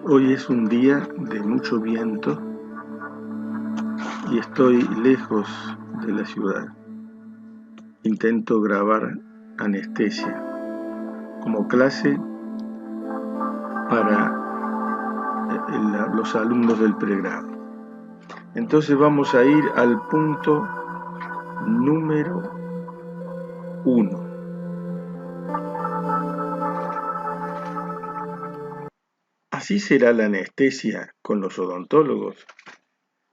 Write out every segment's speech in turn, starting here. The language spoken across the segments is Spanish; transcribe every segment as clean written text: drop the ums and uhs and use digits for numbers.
Hoy es un día de mucho viento y estoy lejos de la ciudad. Intento grabar anestesia como clase para los alumnos del pregrado. Entonces vamos a ir al punto número 1. Así será la anestesia con los odontólogos,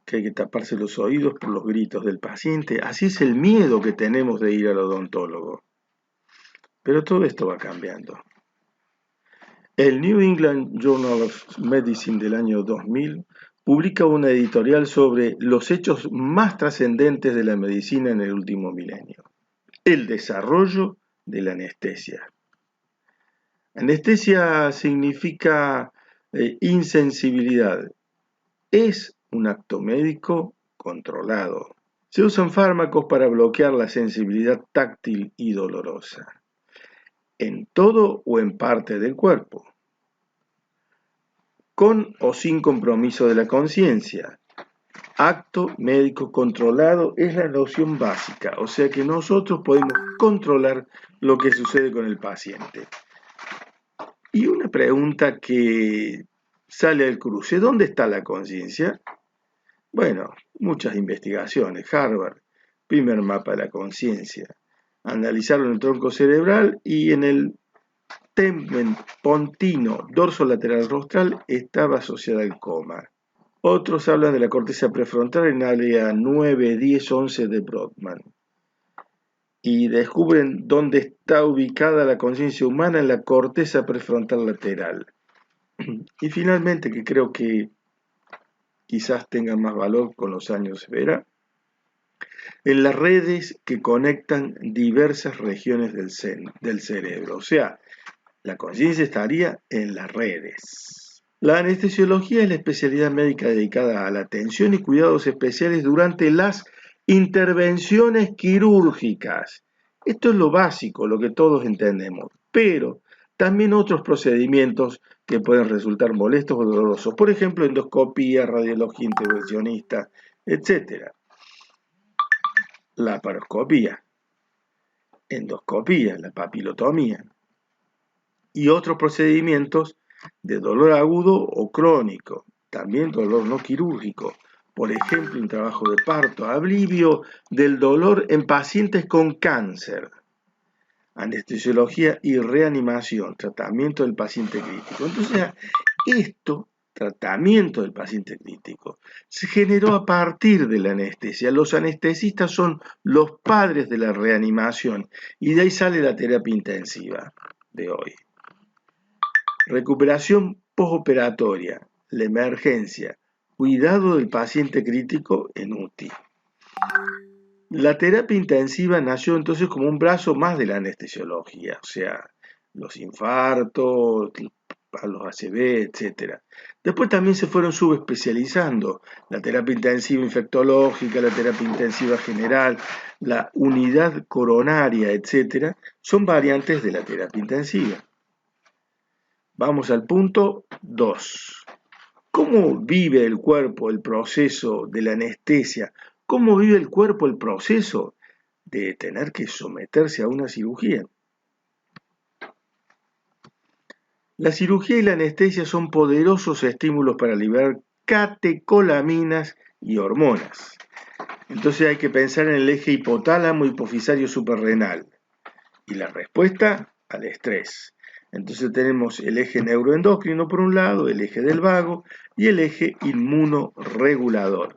que hay que taparse los oídos por los gritos del paciente. Así es el miedo que tenemos de ir al odontólogo. Pero todo esto va cambiando. El New England Journal of Medicine del año 2000 publica una editorial sobre los hechos más trascendentes de la medicina en el último milenio. El desarrollo de la anestesia. Anestesia significa insensibilidad. Es un acto médico controlado. Se usan fármacos para bloquear la sensibilidad táctil y dolorosa, en todo o en parte del cuerpo, con o sin compromiso de la conciencia. Acto médico controlado es la noción básica, o sea que nosotros podemos controlar lo que sucede con el paciente. Y una pregunta que sale al cruce, ¿dónde está la conciencia? Bueno, muchas investigaciones, Harvard, primer mapa de la conciencia, analizaron el tronco cerebral y en el tegmen pontino dorsolateral rostral estaba asociada al coma. Otros hablan de la corteza prefrontal en área 9, 10, 11 de Brodmann y descubren dónde está ubicada la conciencia humana en la corteza prefrontal lateral. Y finalmente, que creo que quizás tenga más valor con los años se verá, en las redes que conectan diversas regiones del cerebro. O sea, la conciencia estaría en las redes. La anestesiología es la especialidad médica dedicada a la atención y cuidados especiales durante las intervenciones quirúrgicas. Esto es lo básico, lo que todos entendemos, pero también otros procedimientos que pueden resultar molestos o dolorosos, por ejemplo, endoscopía, radiología intervencionista, etc. Laparoscopía, endoscopía, la papilotomía y otros procedimientos de dolor agudo o crónico, también dolor no quirúrgico, por ejemplo, un trabajo de parto, alivio del dolor en pacientes con cáncer, anestesiología y reanimación, tratamiento del paciente crítico. Entonces, esto, tratamiento del paciente crítico, se generó a partir de la anestesia. Los anestesistas son los padres de la reanimación y de ahí sale la terapia intensiva de hoy. Recuperación postoperatoria, la emergencia, cuidado del paciente crítico en UTI. La terapia intensiva nació entonces como un brazo más de la anestesiología, o sea, los infartos, los ACV, etc. Después también se fueron subespecializando, la terapia intensiva infectológica, la terapia intensiva general, la unidad coronaria, etc. Son variantes de la terapia intensiva. Vamos al punto 2. ¿Cómo vive el cuerpo el proceso de la anestesia? ¿Cómo vive el cuerpo el proceso de tener que someterse a una cirugía? La cirugía y la anestesia son poderosos estímulos para liberar catecolaminas y hormonas. Entonces hay que pensar en el eje hipotálamo hipofisario suprarrenal y la respuesta al estrés. Entonces tenemos el eje neuroendocrino por un lado, el eje del vago y el eje inmunoregulador.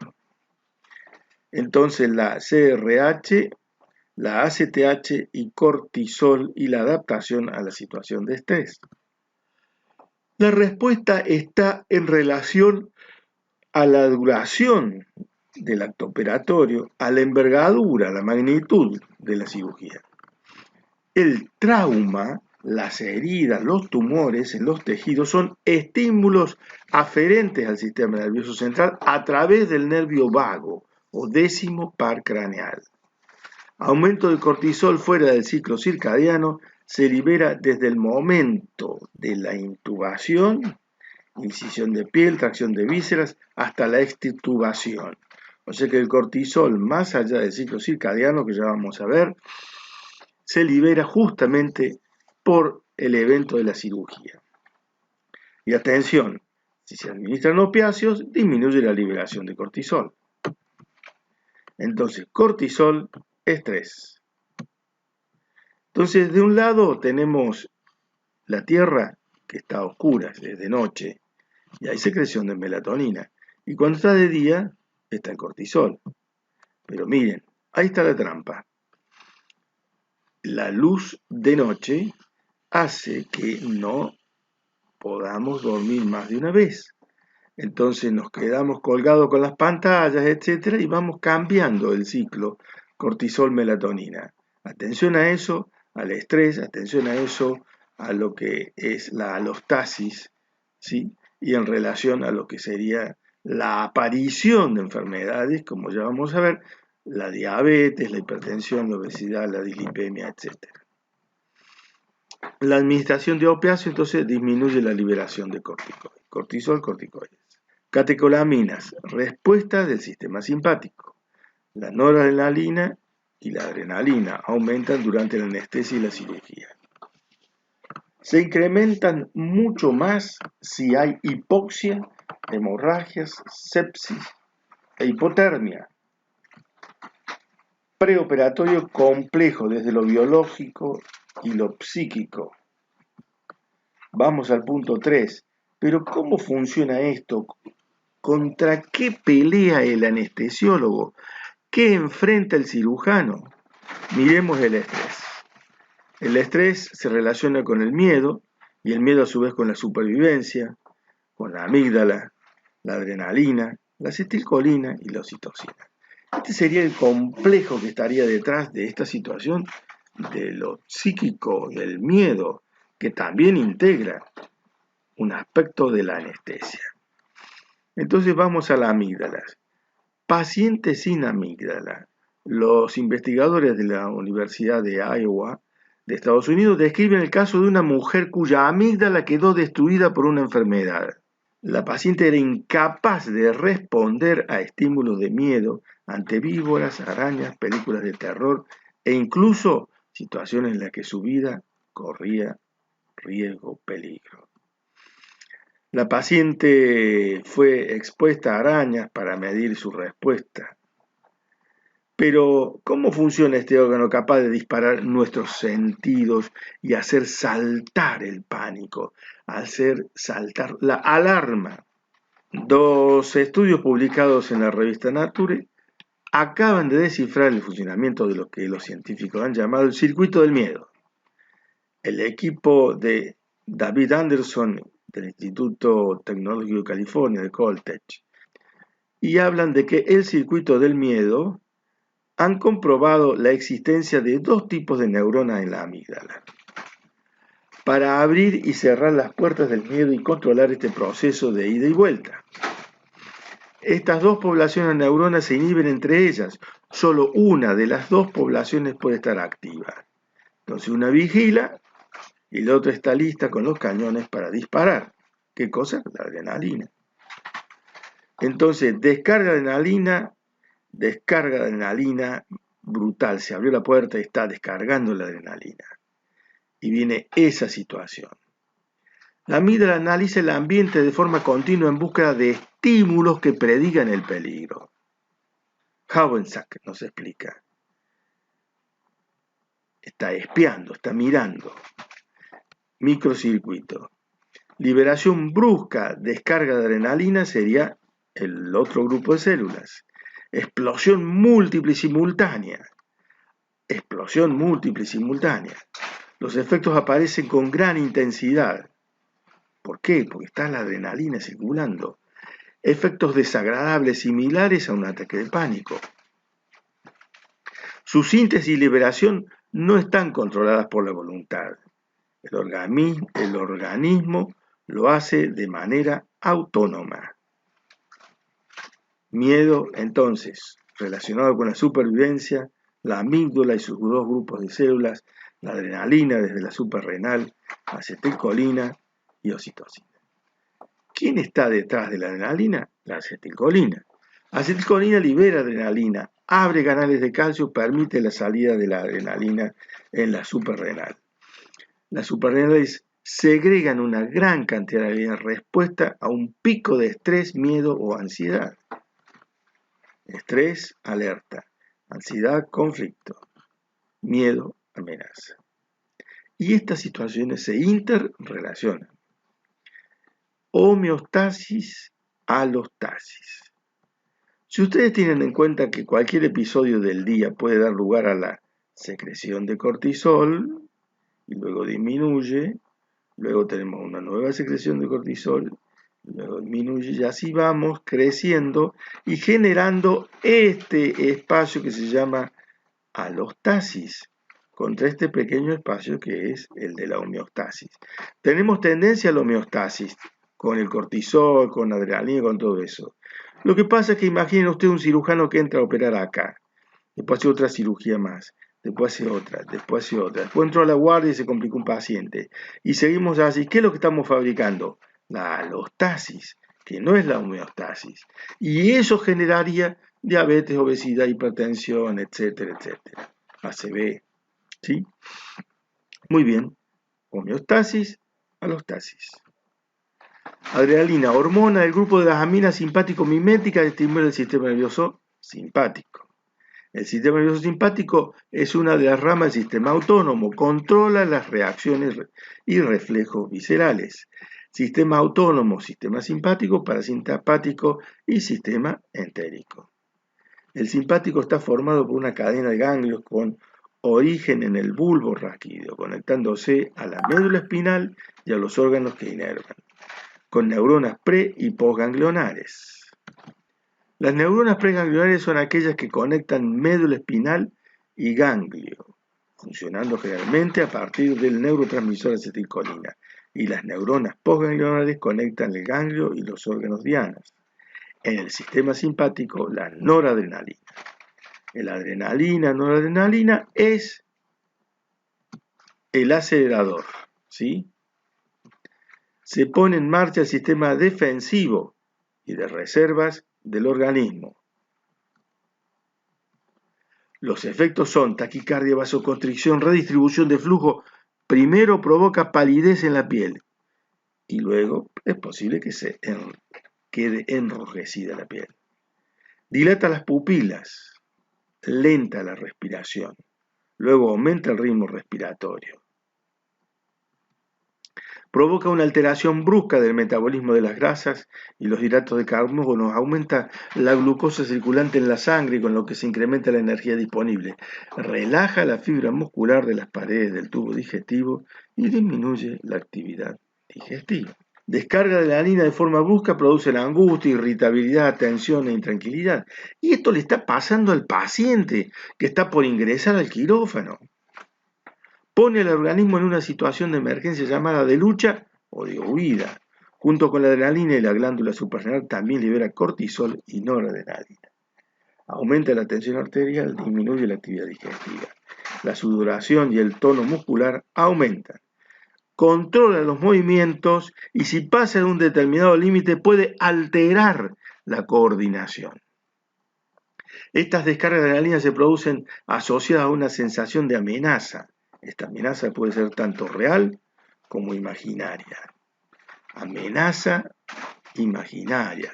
Entonces la CRH, la ACTH y cortisol y la adaptación a la situación de estrés. La respuesta está en relación a la duración del acto operatorio, a la envergadura, a la magnitud de la cirugía. El trauma, las heridas, los tumores en los tejidos son estímulos aferentes al sistema nervioso central a través del nervio vago o décimo par craneal. Aumento del cortisol fuera del ciclo circadiano se libera desde el momento de la intubación incisión de piel, tracción de vísceras, hasta la extubación. O sea que el cortisol, más allá del ciclo circadiano, que ya vamos a ver, se libera justamente por el evento de la cirugía. Y atención, si se administran opiáceos, disminuye la liberación de cortisol. Entonces, cortisol, estrés. Entonces, de un lado tenemos la Tierra, que está oscura, es de noche, y hay secreción de melatonina. Y cuando está de día, está el cortisol. Pero miren, ahí está la trampa. La luz de noche hace que no podamos dormir más de una vez. Entonces nos quedamos colgados con las pantallas, etcétera, y vamos cambiando el ciclo cortisol-melatonina. Atención a eso, al estrés, atención a eso, a lo que es la alostasis, ¿sí? Y en relación a lo que sería la aparición de enfermedades, como ya vamos a ver, la diabetes, la hipertensión, la obesidad, la dislipemia, etcétera. La administración de opiáceos entonces disminuye la liberación de cortisol, corticoides. Catecolaminas, respuesta del sistema simpático. La noradrenalina y la adrenalina aumentan durante la anestesia y la cirugía. Se incrementan mucho más si hay hipoxia, hemorragias, sepsis e hipotermia. Preoperatorio complejo desde lo biológico y lo psíquico. Vamos al punto 3. Pero ¿cómo funciona esto? ¿Contra qué pelea el anestesiólogo? ¿Qué enfrenta el cirujano? Miremos el estrés. El estrés se relaciona con el miedo, y el miedo a su vez con la supervivencia, con la amígdala, la adrenalina, la acetilcolina y la oxitocina. Este sería el complejo que estaría detrás de esta situación de lo psíquico, del miedo, que también integra un aspecto de la anestesia. Entonces vamos a la amígdala. Pacientes sin amígdala. Los investigadores de la Universidad de Iowa de Estados Unidos describen el caso de una mujer cuya amígdala quedó destruida por una enfermedad. La paciente era incapaz de responder a estímulos de miedo ante víboras, arañas, películas de terror e incluso situaciones en las que su vida corría riesgo, peligro. La paciente fue expuesta a arañas para medir su respuesta. Pero, ¿cómo funciona este órgano capaz de disparar nuestros sentidos y hacer saltar el pánico, hacer saltar la alarma? Dos estudios publicados en la revista Nature acaban de descifrar el funcionamiento de lo que los científicos han llamado el circuito del miedo. El equipo de David Anderson del Instituto Tecnológico de California, de Caltech, y hablan de que el circuito del miedo han comprobado la existencia de dos tipos de neuronas en la amígdala para abrir y cerrar las puertas del miedo y controlar este proceso de ida y vuelta. Estas dos poblaciones de neuronas se inhiben entre ellas. Solo una de las dos poblaciones puede estar activa. Entonces una vigila y la otra está lista con los cañones para disparar. ¿Qué cosa? La adrenalina. Entonces, descarga de adrenalina brutal. Se abrió la puerta y está descargando la adrenalina. Y viene esa situación. La amígdala analiza el ambiente de forma continua en búsqueda de estímulos que predigan el peligro. Hauensack nos explica. Está espiando, está mirando. Microcircuito. Liberación brusca, descarga de adrenalina sería el otro grupo de células. Explosión múltiple y simultánea. Explosión múltiple y simultánea. Los efectos aparecen con gran intensidad. ¿Por qué? Porque está la adrenalina circulando. Efectos desagradables similares a un ataque de pánico. Su síntesis y liberación no están controladas por la voluntad. El organismo lo hace de manera autónoma. Miedo, entonces, relacionado con la supervivencia, la amígdala y sus dos grupos de células, la adrenalina desde la suprarrenal, acetilcolina y oxitocina. ¿Quién está detrás de la adrenalina? La acetilcolina. La acetilcolina libera adrenalina, abre canales de calcio, permite la salida de la adrenalina en la suprarrenal. Las suprarrenales segregan una gran cantidad de adrenalina en respuesta a un pico de estrés, miedo o ansiedad. Estrés, alerta. Ansiedad, conflicto. Miedo, amenaza. Y estas situaciones se interrelacionan. Homeostasis, alostasis. Si ustedes tienen en cuenta que cualquier episodio del día puede dar lugar a la secreción de cortisol, y luego disminuye, luego tenemos una nueva secreción de cortisol, luego disminuye, y así vamos creciendo y generando este espacio que se llama alostasis, contra este pequeño espacio que es el de la homeostasis. Tenemos tendencia a la homeostasis, con el cortisol, con la adrenalina, con todo eso. Lo que pasa es que imaginen usted un cirujano que entra a operar acá, después hace otra cirugía más, después hace otra, después entró a la guardia y se complicó un paciente. Y seguimos así. ¿Qué es lo que estamos fabricando? La alostasis, que no es la homeostasis. Y eso generaría diabetes, obesidad, hipertensión, etcétera, etcétera. ACV, ¿sí? Muy bien. Homeostasis, alostasis. Adrenalina, hormona del grupo de las aminas simpático-miméticas que estimula el sistema nervioso simpático. El sistema nervioso simpático es una de las ramas del sistema autónomo, controla las reacciones y reflejos viscerales. Sistema autónomo, sistema simpático, parasimpático y sistema entérico. El simpático está formado por una cadena de ganglios con origen en el bulbo raquídeo, conectándose a la médula espinal y a los órganos que inervan, con neuronas pre- y postganglionares. Las neuronas preganglionares son aquellas que conectan médula espinal y ganglio, funcionando generalmente a partir del neurotransmisor acetilcolina, y las neuronas postganglionares conectan el ganglio y los órganos dianas. En el sistema simpático, la noradrenalina. La adrenalina, noradrenalina es el acelerador, ¿sí? Se pone en marcha el sistema defensivo y de reservas del organismo. Los efectos son taquicardia, vasoconstricción, redistribución de flujo. Primero provoca palidez en la piel y luego es posible que se quede enrojecida la piel. Dilata las pupilas, lenta la respiración, luego aumenta el ritmo respiratorio. Provoca una alteración brusca del metabolismo de las grasas y los hidratos de carbono, aumenta la glucosa circulante en la sangre, con lo que se incrementa la energía disponible, relaja la fibra muscular de las paredes del tubo digestivo y disminuye la actividad digestiva. Descarga de la adrenalina de forma brusca produce la angustia, irritabilidad, tensión e intranquilidad. Y esto le está pasando al paciente que está por ingresar al quirófano. Pone al organismo en una situación de emergencia llamada de lucha o de huida. Junto con la adrenalina y la glándula suprarrenal también libera cortisol y noradrenalina. Aumenta la tensión arterial, disminuye la actividad digestiva. La sudoración y el tono muscular aumentan. Controla los movimientos y si pasa de un determinado límite puede alterar la coordinación. Estas descargas de adrenalina se producen asociadas a una sensación de amenaza. Esta amenaza puede ser tanto real como imaginaria. Amenaza imaginaria,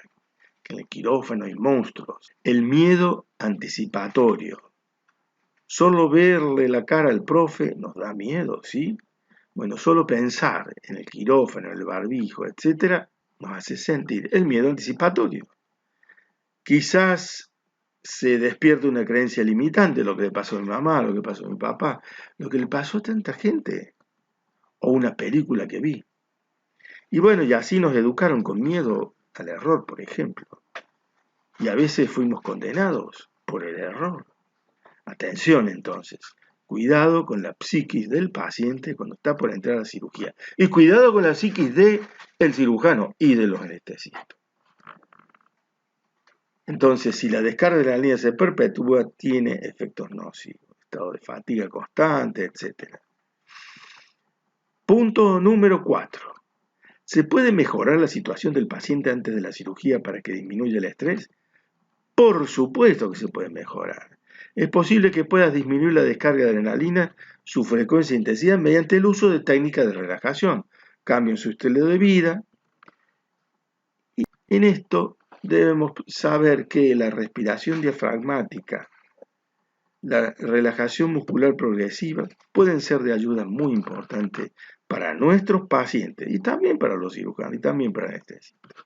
que en el quirófano hay monstruos. El miedo anticipatorio. Solo verle la cara al profe nos da miedo, ¿sí? Bueno, solo pensar en el quirófano, el barbijo, etc., nos hace sentir el miedo anticipatorio. Quizás se despierte una creencia limitante, lo que le pasó a mi mamá, lo que pasó a mi papá, lo que le pasó a tanta gente, o una película que vi. Y bueno, y así nos educaron con miedo al error, por ejemplo. Y a veces fuimos condenados por el error. Atención entonces, cuidado con la psiquis del paciente cuando está por entrar a la cirugía. Y cuidado con la psiquis del cirujano y de los anestesistas. Entonces, si la descarga de la adrenalina se perpetúa, tiene efectos nocivos, estado de fatiga constante, etc. Punto número 4. ¿Se puede mejorar la situación del paciente antes de la cirugía para que disminuya el estrés? Por supuesto que se puede mejorar. Es posible que puedas disminuir la descarga de adrenalina, su frecuencia e intensidad mediante el uso de técnicas de relajación, cambio en su estilo de vida. Y en esto debemos saber que la respiración diafragmática, la relajación muscular progresiva pueden ser de ayuda muy importante para nuestros pacientes y también para los cirujanos y también para anestesistas.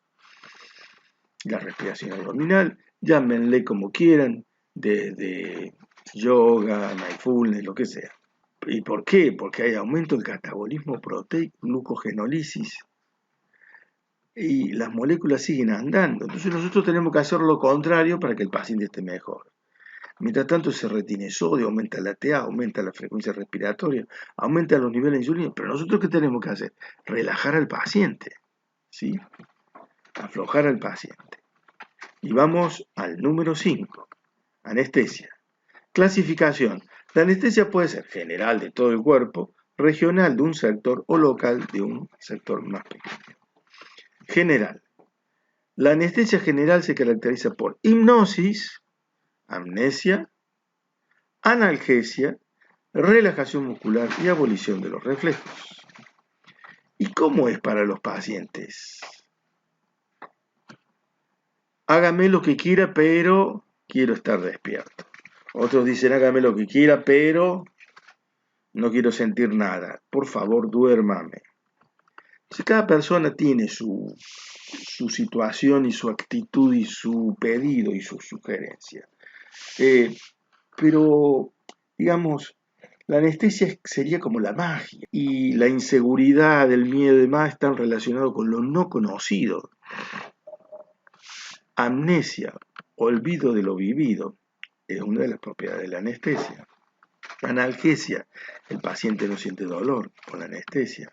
La respiración abdominal, llámenle como quieran, desde yoga, mindfulness, lo que sea. ¿Y por qué? Porque hay aumento del catabolismo proteico, glucogenólisis, y las moléculas siguen andando. Entonces nosotros tenemos que hacer lo contrario para que el paciente esté mejor. Mientras tanto se retiene sodio, aumenta la TA, aumenta la frecuencia respiratoria, aumenta los niveles de insulina. Pero nosotros, ¿qué tenemos que hacer? Relajar al paciente, ¿sí? Aflojar al paciente. Y vamos al número 5, anestesia. Clasificación. La anestesia puede ser general de todo el cuerpo, regional de un sector o local de un sector más pequeño. General. La anestesia general se caracteriza por hipnosis, amnesia, analgesia, relajación muscular y abolición de los reflejos. ¿Y cómo es para los pacientes? Hágame lo que quiera, pero quiero estar despierto. Otros dicen, hágame lo que quiera, pero no quiero sentir nada. Por favor, duérmame. Si cada persona tiene su situación y su actitud y su pedido y su sugerencia. Pero, digamos, la anestesia sería como la magia y la inseguridad, el miedo y demás están relacionados con lo no conocido. Amnesia, olvido de lo vivido, es una de las propiedades de la anestesia. Analgesia, el paciente no siente dolor con la anestesia.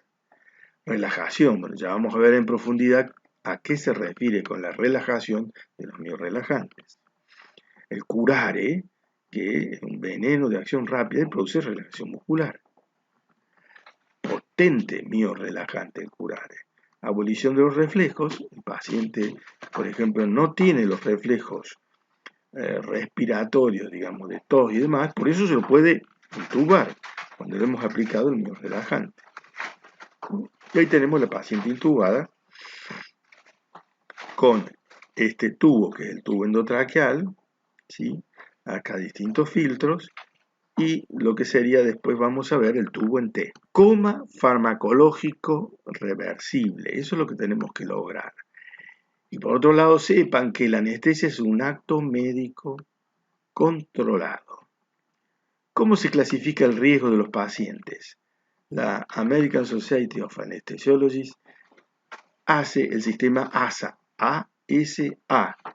Relajación, bueno, ya vamos a ver en profundidad a qué se refiere con la relajación de los miorelajantes. El curare, que es un veneno de acción rápida y produce relajación muscular. Potente miorelajante el curare. Abolición de los reflejos, el paciente, por ejemplo, no tiene los reflejos respiratorios, digamos, de tos y demás, por eso se lo puede intubar cuando le hemos aplicado el miorelajante. Y ahí tenemos la paciente intubada con este tubo, que es el tubo endotraqueal, ¿sí? Acá distintos filtros, y lo que sería después vamos a ver el tubo en T. Coma farmacológico reversible, eso es lo que tenemos que lograr. Y por otro lado, sepan que la anestesia es un acto médico controlado. ¿Cómo se clasifica el riesgo de los pacientes? La American Society of Anesthesiologists hace el sistema ASA, ASA,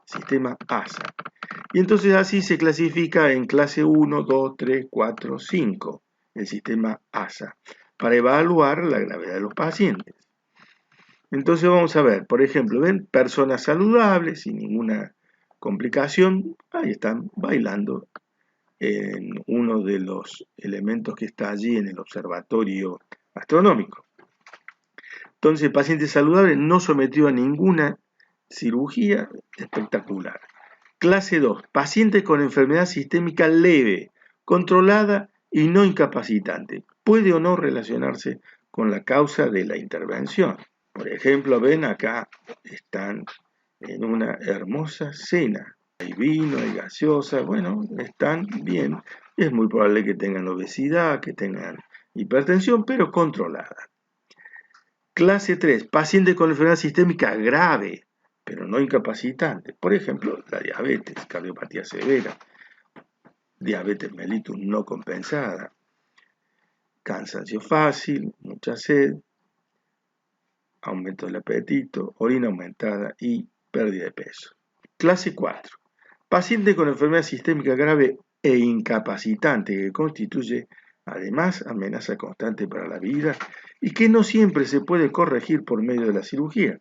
sistema ASA. Y entonces así se clasifica en clase 1, 2, 3, 4, 5, el sistema ASA, para evaluar la gravedad de los pacientes. Entonces vamos a ver, por ejemplo, ven personas saludables, sin ninguna complicación, ahí están bailando en uno de los elementos que está allí en el observatorio astronómico. Entonces, el paciente saludable no sometido a ninguna cirugía, espectacular. Clase 2, paciente con enfermedad sistémica leve, controlada y no incapacitante. Puede o no relacionarse con la causa de la intervención. Por ejemplo, ven acá, están en una hermosa cena. Hay vino, hay gaseosa, bueno, están bien. Es muy probable que tengan obesidad, que tengan hipertensión, pero controlada. Clase 3, paciente con enfermedad sistémica grave, pero no incapacitante. Por ejemplo, la diabetes, cardiopatía severa, diabetes mellitus no compensada, cansancio fácil, mucha sed, aumento del apetito, orina aumentada y pérdida de peso. Clase 4, paciente con enfermedad sistémica grave e incapacitante que constituye además amenaza constante para la vida y que no siempre se puede corregir por medio de la cirugía.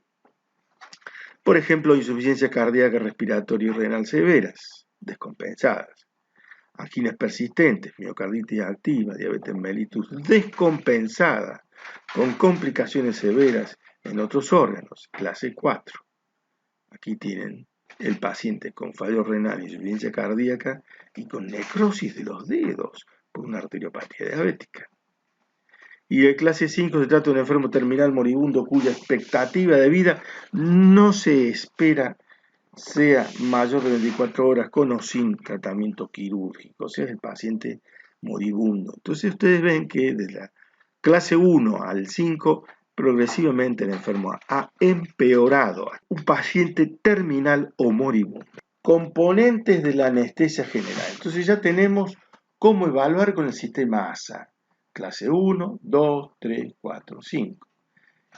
Por ejemplo, insuficiencia cardíaca, respiratoria y renal severas, descompensadas. Anginas persistentes, miocarditis activa, diabetes mellitus descompensada, con complicaciones severas en otros órganos, clase 4. Aquí tienen el paciente con fallo renal, insuficiencia cardíaca y con necrosis de los dedos por una arteriopatía diabética. Y el clase 5 se trata de un enfermo terminal moribundo cuya expectativa de vida no se espera sea mayor de 24 horas con o sin tratamiento quirúrgico, o sea, es el paciente moribundo. Entonces ustedes ven que desde la clase 1 al 5, progresivamente el enfermo ha empeorado. Un paciente terminal o moribundo. Componentes de la anestesia general. Entonces ya tenemos cómo evaluar con el sistema ASA. Clase 1, 2, 3, 4, 5.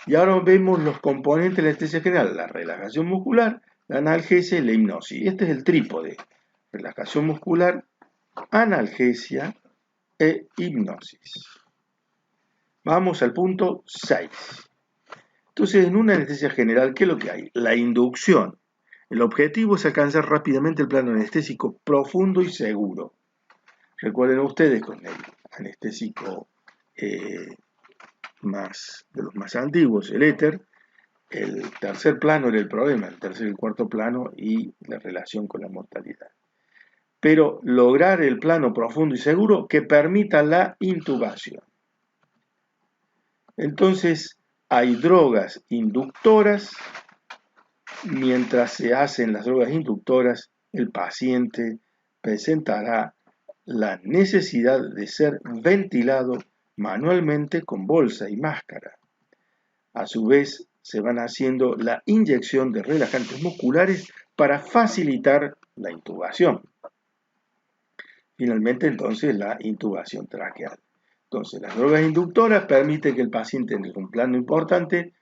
Y ahora vemos los componentes de la anestesia general. La relajación muscular, la analgesia y la hipnosis. Este es el trípode. Relajación muscular, analgesia e hipnosis. Vamos al punto 6. Entonces, en una anestesia general, ¿qué es lo que hay? La inducción. El objetivo es alcanzar rápidamente el plano anestésico profundo y seguro. Recuerden ustedes con el anestésico de los más antiguos, el éter, el tercer plano era el problema, el tercer y el cuarto plano y la relación con la mortalidad. Pero lograr el plano profundo y seguro que permita la intubación. Entonces, hay drogas inductoras. Mientras se hacen las drogas inductoras, el paciente presentará la necesidad de ser ventilado manualmente con bolsa y máscara. A su vez, se van haciendo la inyección de relajantes musculares para facilitar la intubación. Finalmente, entonces, la intubación traqueal. Entonces, las drogas inductoras permiten que el paciente en un plano importante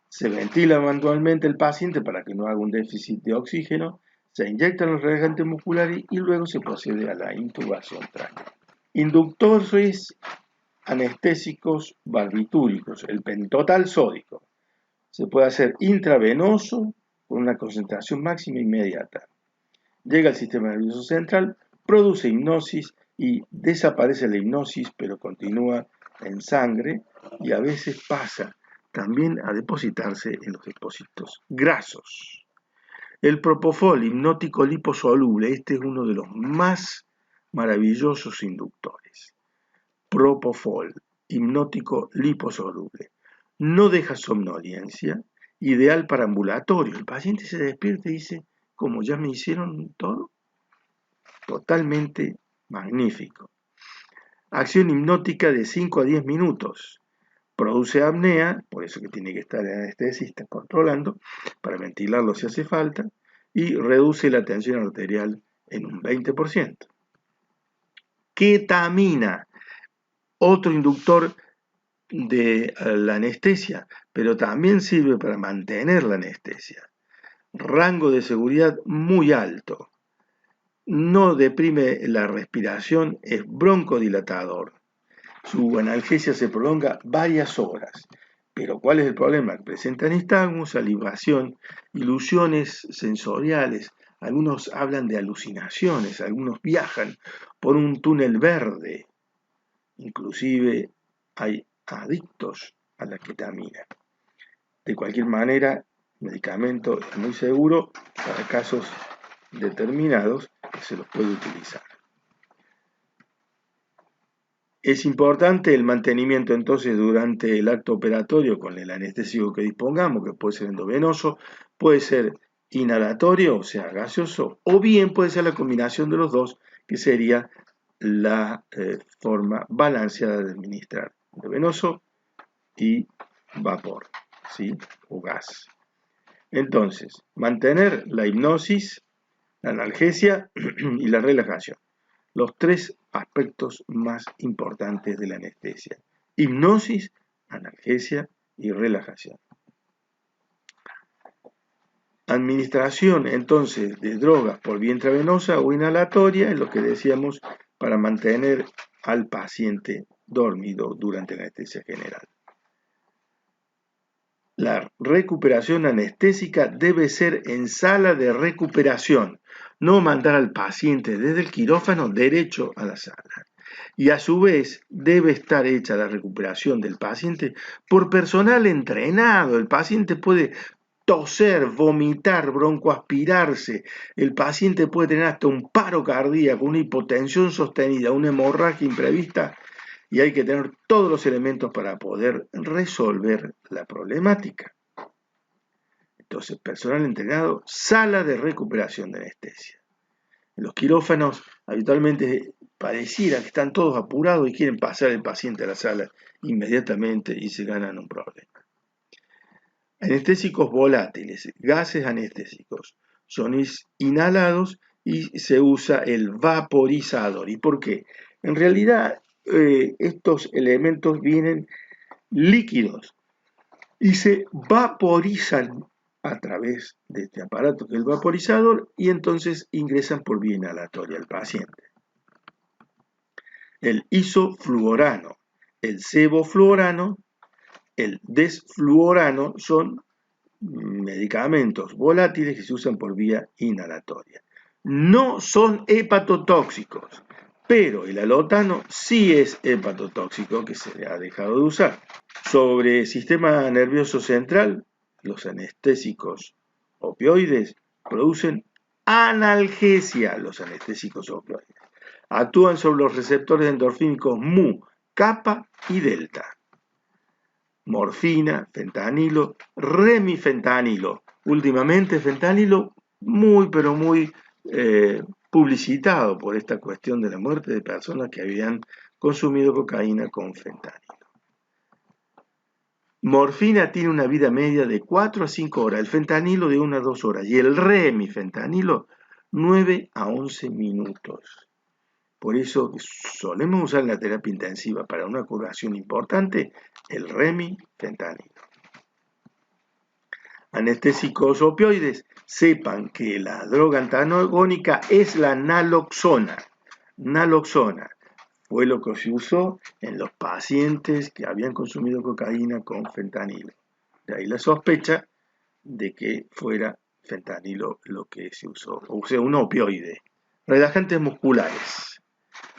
se ventila manualmente el paciente para que no haga un déficit de oxígeno, se inyectan los relajantes musculares y luego se procede a la intubación traqueal. Inductores anestésicos barbitúricos, el pentotal sódico. Se puede hacer intravenoso con una concentración máxima inmediata. Llega al sistema nervioso central, produce hipnosis y desaparece la hipnosis, pero continúa en sangre y a veces pasa también a depositarse en los depósitos grasos. El propofol hipnótico liposoluble, este es uno de los más maravillosos inductores. Propofol hipnótico liposoluble. No deja somnolencia, ideal para ambulatorio. El paciente se despierta y dice, como ya me hicieron todo, totalmente magnífico. Acción hipnótica de 5 a 10 minutos. Produce apnea, por eso que tiene que estar el anestesista controlando, para ventilarlo si hace falta, y reduce la tensión arterial en un 20%. Ketamina, otro inductor de la anestesia, pero también sirve para mantener la anestesia. Rango de seguridad muy alto. No deprime la respiración, es broncodilatador. Su analgesia se prolonga varias horas. Pero ¿cuál es el problema? Presenta nistagmus, salivación, ilusiones sensoriales. Algunos hablan de alucinaciones, algunos viajan por un túnel verde. Inclusive hay adictos a la ketamina. De cualquier manera, el medicamento es muy seguro para casos determinados que se los puede utilizar. Es importante el mantenimiento entonces durante el acto operatorio con el anestésico que dispongamos, que puede ser endovenoso, puede ser inhalatorio, o sea, gaseoso, o bien puede ser la combinación de los dos, que sería la forma balanceada de administrar, endovenoso y vapor, ¿sí? O gas. Entonces, mantener la hipnosis, la analgesia y la relajación. Los tres aspectos más importantes de la anestesia: hipnosis, analgesia y relajación. Administración entonces de drogas por vía intravenosa o inhalatoria es lo que decíamos para mantener al paciente dormido durante la anestesia general. La recuperación anestésica debe ser en sala de recuperación, no mandar al paciente desde el quirófano derecho a la sala. Y a su vez debe estar hecha la recuperación del paciente por personal entrenado. El paciente puede toser, vomitar, broncoaspirarse. El paciente puede tener hasta un paro cardíaco, una hipotensión sostenida, una hemorragia imprevista, y hay que tener todos los elementos para poder resolver la problemática. Entonces, personal entrenado, sala de recuperación de anestesia. En los quirófanos habitualmente pareciera que están todos apurados y quieren pasar el paciente a la sala inmediatamente y se ganan un problema. Anestésicos volátiles, gases anestésicos, son inhalados y se usa el vaporizador. ¿Y por qué? En realidad estos elementos vienen líquidos y se vaporizan a través de este aparato que es el vaporizador y entonces ingresan por vía inhalatoria al paciente. El isofluorano, el sevofluorano, el desfluorano son medicamentos volátiles que se usan por vía inhalatoria. No son hepatotóxicos, pero el alotano sí es hepatotóxico, que se ha dejado de usar. Sobre sistema nervioso central, los anestésicos opioides producen analgesia. Los anestésicos opioides actúan sobre los receptores endorfínicos mu, kappa y delta. Morfina, fentanilo, remifentanilo. Últimamente fentanilo muy pero muy publicitado por esta cuestión de la muerte de personas que habían consumido cocaína con fentanilo. Morfina tiene una vida media de 4 a 5 horas, el fentanilo de 1 a 2 horas y el remifentanilo 9 a 11 minutos. Por eso solemos usar en la terapia intensiva para una curación importante el remifentanilo. Anestésicos opioides, sepan que la droga antagónica es la naloxona. Naloxona fue lo que se usó en los pacientes que habían consumido cocaína con fentanilo. De ahí la sospecha de que fuera fentanilo lo que se usó, o sea, un opioide. Relajantes musculares.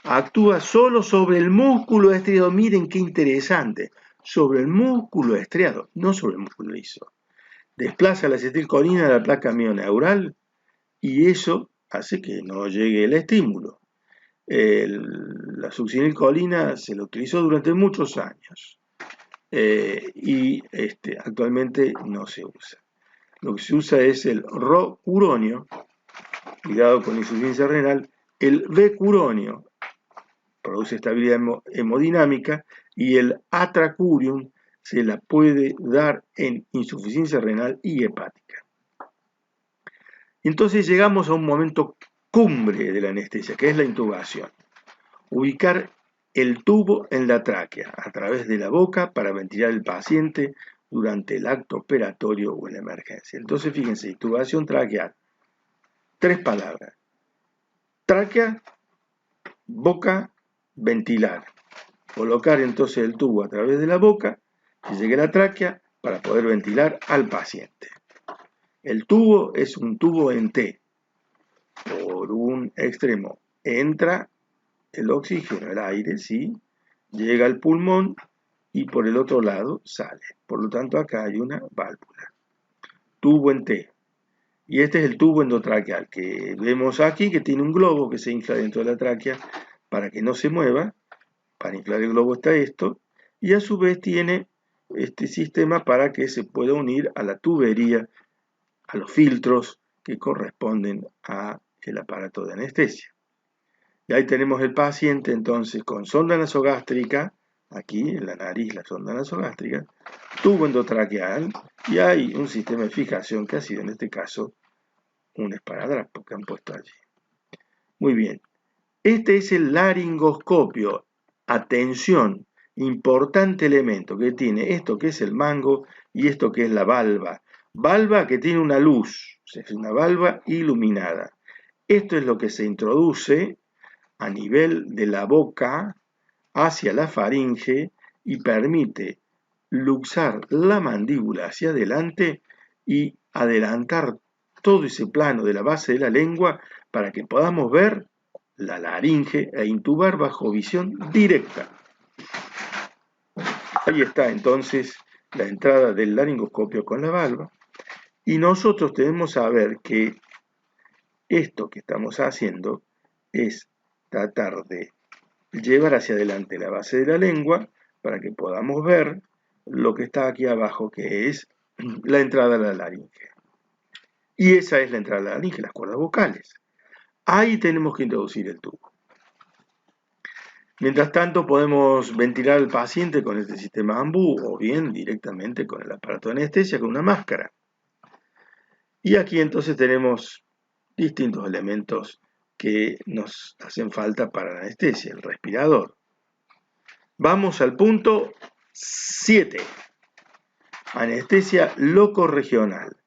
Actúa solo sobre el músculo estriado. Miren qué interesante. Sobre el músculo estriado, no sobre el músculo liso. Desplaza la acetilcolina a la placa mioneural y eso hace que no llegue el estímulo. La succinilcolina se la utilizó durante muchos años y actualmente no se usa. Lo que se usa es el rocuronio, cuidado con la insuficiencia renal, el becuronio, produce estabilidad hemodinámica, y el atracurium se la puede dar en insuficiencia renal y hepática. Entonces llegamos a un momento cumbre de la anestesia, que es la intubación. Ubicar el tubo en la tráquea a través de la boca para ventilar al paciente durante el acto operatorio o en la emergencia. Entonces fíjense, intubación traqueal. 3 palabras. Tráquea, boca, ventilar. Colocar entonces el tubo a través de la boca, que llegue a la tráquea para poder ventilar al paciente. El tubo es un tubo en T. Por un extremo entra el oxígeno, el aire, ¿sí? Llega al pulmón y por el otro lado sale. Por lo tanto, acá hay una válvula. Tubo en T. Y este es el tubo endotraqueal que vemos aquí, que tiene un globo que se infla dentro de la tráquea para que no se mueva. Para inflar el globo está esto. Y a su vez tiene este sistema para que se pueda unir a la tubería, a los filtros que corresponden al aparato de anestesia. Y ahí tenemos el paciente entonces con sonda nasogástrica, aquí en la nariz la sonda nasogástrica, tubo endotraqueal y hay un sistema de fijación que ha sido en este caso un esparadrapo que han puesto allí. Muy bien, este es el laringoscopio. Atención, importante elemento que tiene esto que es el mango y esto que es la valva. Valva que tiene una luz, o sea, es una valva iluminada. Esto es lo que se introduce a nivel de la boca hacia la faringe y permite luxar la mandíbula hacia adelante y adelantar todo ese plano de la base de la lengua para que podamos ver la laringe e intubar bajo visión directa. Ahí está entonces la entrada del laringoscopio con la valva. Y nosotros debemos saber que esto que estamos haciendo es tratar de llevar hacia adelante la base de la lengua para que podamos ver lo que está aquí abajo, que es la entrada a la laringe. Y esa es la entrada a la laringe, las cuerdas vocales. Ahí tenemos que introducir el tubo. Mientras tanto, podemos ventilar al paciente con este sistema AMBU o bien directamente con el aparato de anestesia, con una máscara. Y aquí entonces tenemos distintos elementos que nos hacen falta para la anestesia, el respirador. Vamos al punto 7. Anestesia locorregional.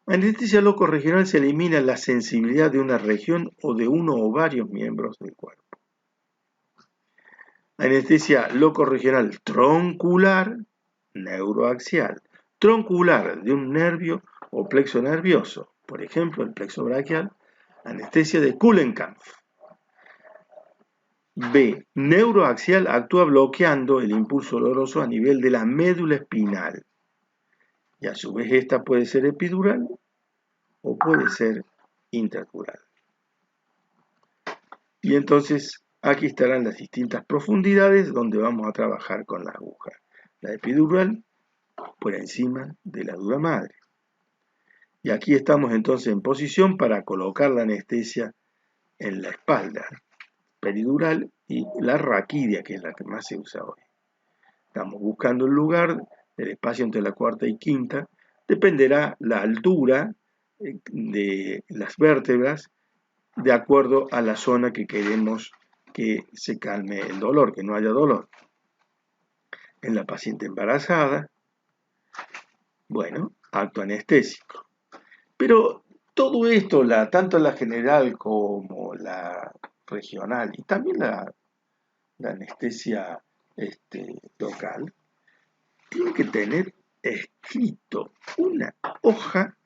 Anestesia locorregional se elimina la sensibilidad de una región o de uno o varios miembros del cuerpo. Anestesia locorregional troncular, neuroaxial. Troncular de un nervio o plexo nervioso, por ejemplo el plexo braquial. Anestesia de Kulenkampff. B. Neuroaxial actúa bloqueando el impulso doloroso a nivel de la médula espinal. Y a su vez esta puede ser epidural o puede ser intracural. Y entonces aquí estarán las distintas profundidades donde vamos a trabajar con la aguja. La epidural por encima de la dura madre. Y aquí estamos entonces en posición para colocar la anestesia en la espalda peridural y la raquidia, que es la que más se usa hoy. Estamos buscando el lugar del espacio entre la cuarta y quinta. Dependerá la altura de las vértebras de acuerdo a la zona que queremos que se calme el dolor, que no haya dolor. En la paciente embarazada, bueno, acto anestésico. Pero todo esto, tanto la general como la regional y también la anestesia local, tiene que tener escrito una hoja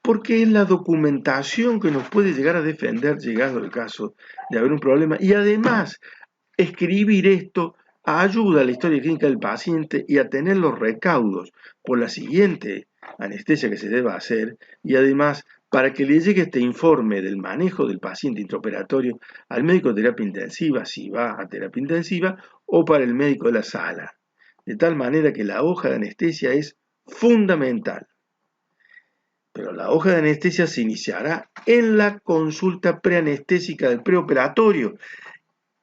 porque es la documentación que nos puede llegar a defender llegado el caso de haber un problema. Y además, escribir esto ayuda a la historia clínica del paciente y a tener los recaudos por la siguiente anestesia que se deba hacer y además para que le llegue este informe del manejo del paciente intraoperatorio al médico de terapia intensiva, si va a terapia intensiva, o para el médico de la sala. De tal manera que la hoja de anestesia es fundamental. Pero la hoja de anestesia se iniciará en la consulta preanestésica del preoperatorio.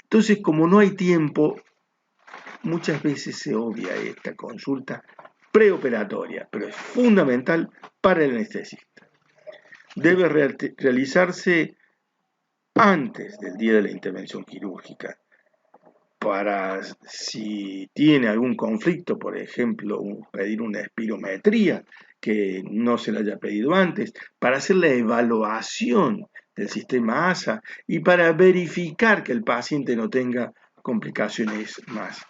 Entonces, como no hay tiempo, muchas veces se obvia esta consulta preoperatoria, pero es fundamental para el anestesista. Debe realizarse antes del día de la intervención quirúrgica, para si tiene algún conflicto, por ejemplo, pedir una espirometría que no se le haya pedido antes, para hacer la evaluación del sistema ASA y para verificar que el paciente no tenga complicaciones más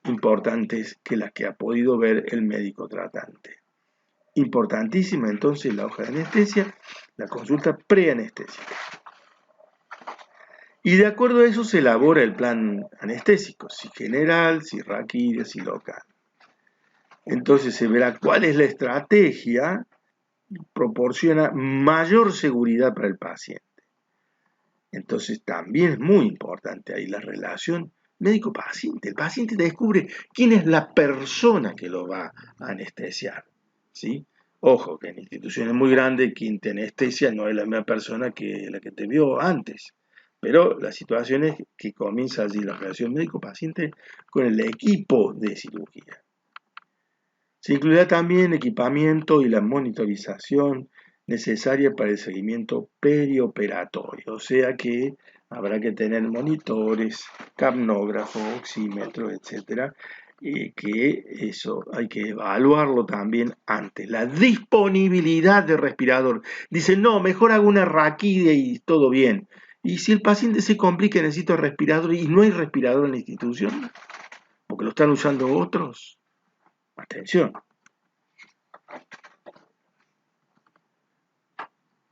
importantes que las que ha podido ver el médico tratante. Importantísima entonces la hoja de anestesia, la consulta preanestésica. Y de acuerdo a eso se elabora el plan anestésico, si general, si raquídeo, si local. Entonces se verá cuál es la estrategia que proporciona mayor seguridad para el paciente. Entonces también es muy importante ahí la relación médico-paciente. El paciente descubre quién es la persona que lo va a anestesiar, ¿sí? Ojo, que en instituciones muy grandes quien te anestesia no es la misma persona que la que te vio antes. Pero la situación es que comienza allí la relación médico-paciente con el equipo de cirugía. Se incluirá también equipamiento y la monitorización necesaria para el seguimiento perioperatorio, o sea que habrá que tener monitores, capnógrafo, oxímetro, etcétera, y que eso hay que evaluarlo también antes. La disponibilidad de respirador. Dicen, no, mejor hago una raquidia y todo bien. Y si el paciente se complica, necesita respirador y no hay respirador en la institución, porque lo están usando otros, atención.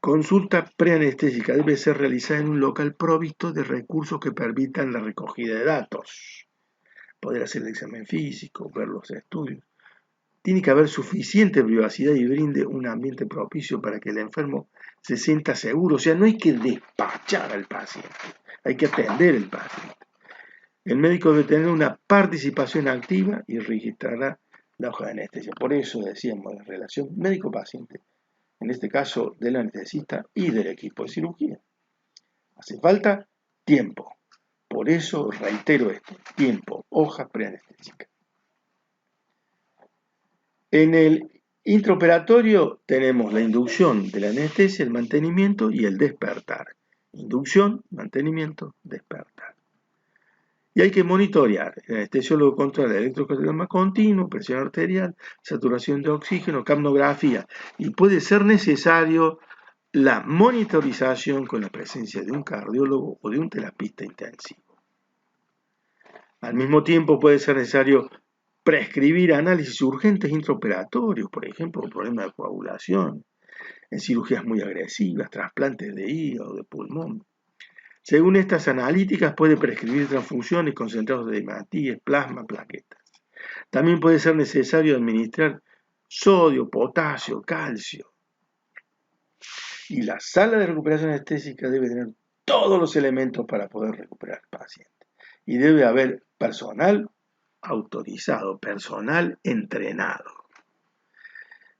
consulta preanestésica debe ser realizada en un local provisto de recursos que permitan la recogida de datos. Poder hacer el examen físico, ver los estudios. Tiene que haber suficiente privacidad y brinde un ambiente propicio para que el enfermo se sienta seguro. O sea, no hay que despachar al paciente, hay que atender al paciente. El médico debe tener una participación activa y registrará la hoja de anestesia. Por eso decíamos la relación médico-paciente, en este caso del anestesista y del equipo de cirugía. Hace falta tiempo. Por eso reitero esto, tiempo, hoja preanestésica. En el intraoperatorio tenemos la inducción de la anestesia, el mantenimiento y el despertar. Inducción, mantenimiento, despertar. Y hay que monitorear. El anestesiólogo controla el electrocardiograma continuo, presión arterial, saturación de oxígeno, capnografía. Y puede ser necesario la monitorización con la presencia de un cardiólogo o de un terapista intensivo. Al mismo tiempo puede ser necesario prescribir análisis urgentes intraoperatorios, por ejemplo, problemas de coagulación, en cirugías muy agresivas, trasplantes de hígado, de pulmón. Según estas analíticas, puede prescribir transfusiones, concentrados de hematíes, plasma, plaquetas. También puede ser necesario administrar sodio, potasio, calcio. Y la sala de recuperación anestésica debe tener todos los elementos para poder recuperar al paciente. Y debe haber personal autorizado, personal entrenado.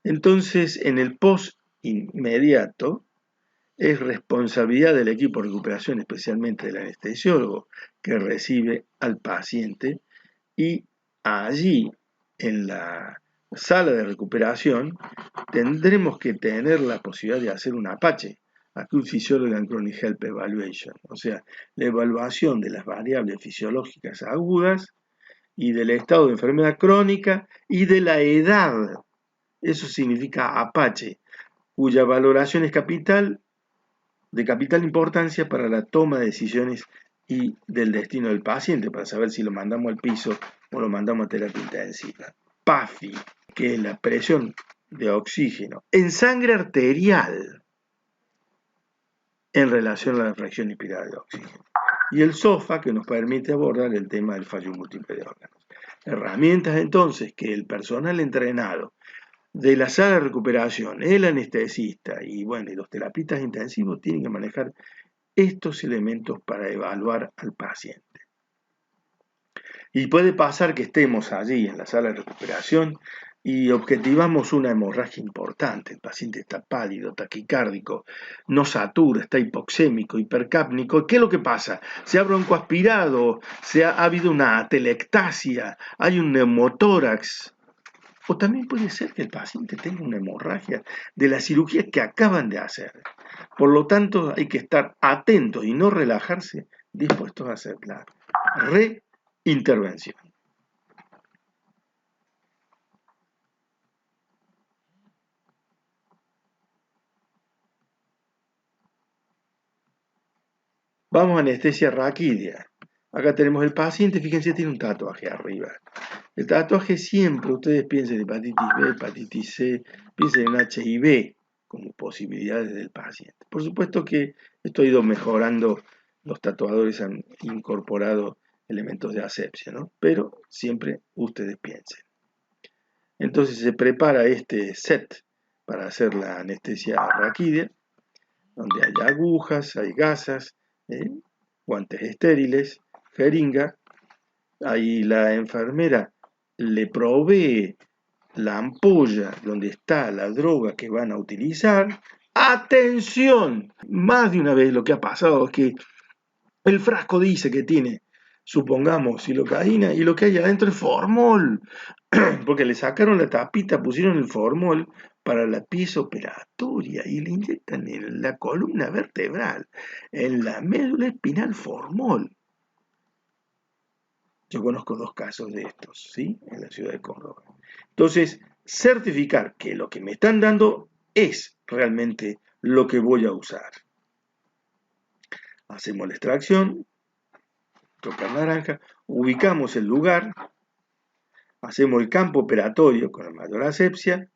Entonces, en el post inmediato, es responsabilidad del equipo de recuperación, especialmente del anestesiólogo, que recibe al paciente, y allí, en la sala de recuperación, tendremos que tener la posibilidad de hacer un APACHE, Acute Physiology and Chronic Health Evaluation, o sea, la evaluación de las variables fisiológicas agudas y del estado de enfermedad crónica y de la edad. Eso significa APACHE, cuya valoración es de capital importancia para la toma de decisiones y del destino del paciente, para saber si lo mandamos al piso o lo mandamos a terapia intensiva. PAFI, que es la presión de oxígeno en sangre arterial en relación a la fracción inspirada de oxígeno. Y el SOFA, que nos permite abordar el tema del fallo múltiple de órganos. Herramientas entonces que el personal entrenado de la sala de recuperación, el anestesista y los terapistas intensivos tienen que manejar estos elementos para evaluar al paciente. Y puede pasar que estemos allí en la sala de recuperación y objetivamos una hemorragia importante. El paciente está pálido, taquicárdico, no satura, está hipoxémico, hipercápnico. ¿Qué es lo que pasa? Se ha broncoaspirado, ha habido una atelectasia, hay un neumotórax. O también puede ser que el paciente tenga una hemorragia de la cirugía que acaban de hacer. Por lo tanto, hay que estar atentos y no relajarse, dispuestos a hacer la reintervención. Vamos a anestesia raquídea. Acá tenemos el paciente, fíjense, tiene un tatuaje arriba. El tatuaje siempre, ustedes piensen en hepatitis B, hepatitis C, piensen en HIV como posibilidades del paciente. Por supuesto que esto ha ido mejorando, los tatuadores han incorporado elementos de asepsia, ¿no? Pero siempre ustedes piensen. Entonces se prepara este set para hacer la anestesia raquídea, donde hay agujas, hay gasas, guantes estériles, jeringa. Ahí la enfermera le provee la ampolla donde está la droga que van a utilizar. ¡Atención! Más de una vez lo que ha pasado es que el frasco dice que tiene, supongamos, silocaína y lo que hay adentro es formol, porque le sacaron la tapita, pusieron el formol para la pieza operatoria y le inyectan en la columna vertebral, en la médula espinal formol. Yo conozco 2 casos de estos, ¿sí? En la ciudad de Córdoba. Entonces, certificar que lo que me están dando es realmente lo que voy a usar. Hacemos la extracción, tocar naranja, ubicamos el lugar, hacemos el campo operatorio con la mayor asepsia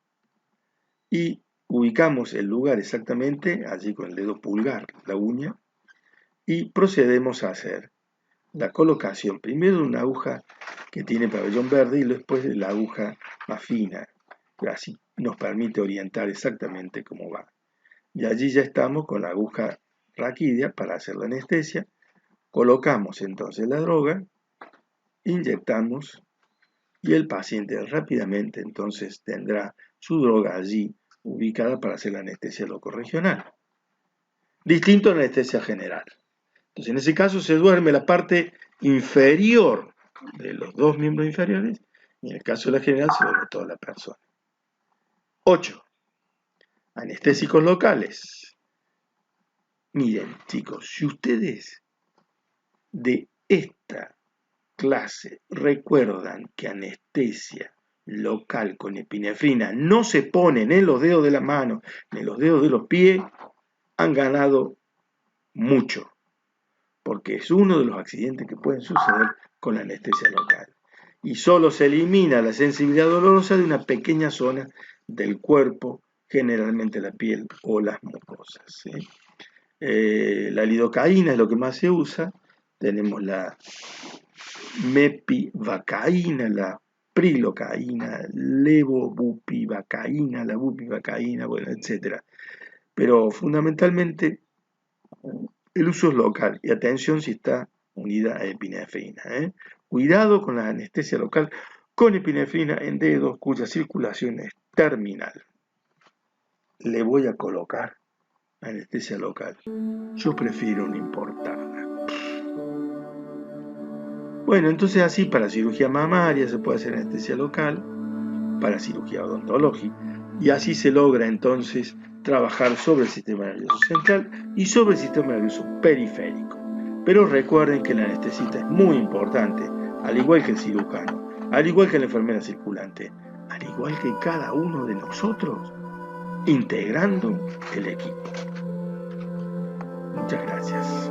y ubicamos el lugar exactamente, allí con el dedo pulgar, la uña, y procedemos a hacer la colocación primero de una aguja que tiene pabellón verde y después de la aguja más fina, que así nos permite orientar exactamente cómo va. Y allí ya estamos con la aguja raquídea para hacer la anestesia. Colocamos entonces la droga, inyectamos y el paciente rápidamente entonces tendrá su droga allí ubicada para hacer la anestesia locorregional. Distinto a la anestesia general. Entonces en ese caso se duerme la parte inferior de los dos miembros inferiores y en el caso de la general se duerme toda la persona. 8. Anestésicos locales. Miren, chicos, si ustedes de esta clase recuerdan que anestesia local con epinefrina no se ponen en los dedos de la mano ni en los dedos de los pies, han ganado mucho, porque es uno de los accidentes que pueden suceder con la anestesia local. Y solo se elimina la sensibilidad dolorosa de una pequeña zona del cuerpo, generalmente la piel o las mucosas, ¿sí? La lidocaína es lo que más se usa. Tenemos la mepivacaína, la prilocaína, levobupivacaína, la bupivacaína, bueno, etc. Pero fundamentalmente el uso es local y atención si está unida a epinefrina, ¿eh? Cuidado con la anestesia local con epinefrina en dedos cuya circulación es terminal. Le voy a colocar anestesia local. Yo prefiero una importada. Bueno, entonces así para cirugía mamaria se puede hacer anestesia local, para cirugía odontológica, y así se logra entonces trabajar sobre el sistema nervioso central y sobre el sistema nervioso periférico. Pero recuerden que el anestesista es muy importante, al igual que el cirujano, al igual que la enfermera circulante, al igual que cada uno de nosotros, integrando el equipo. Muchas gracias.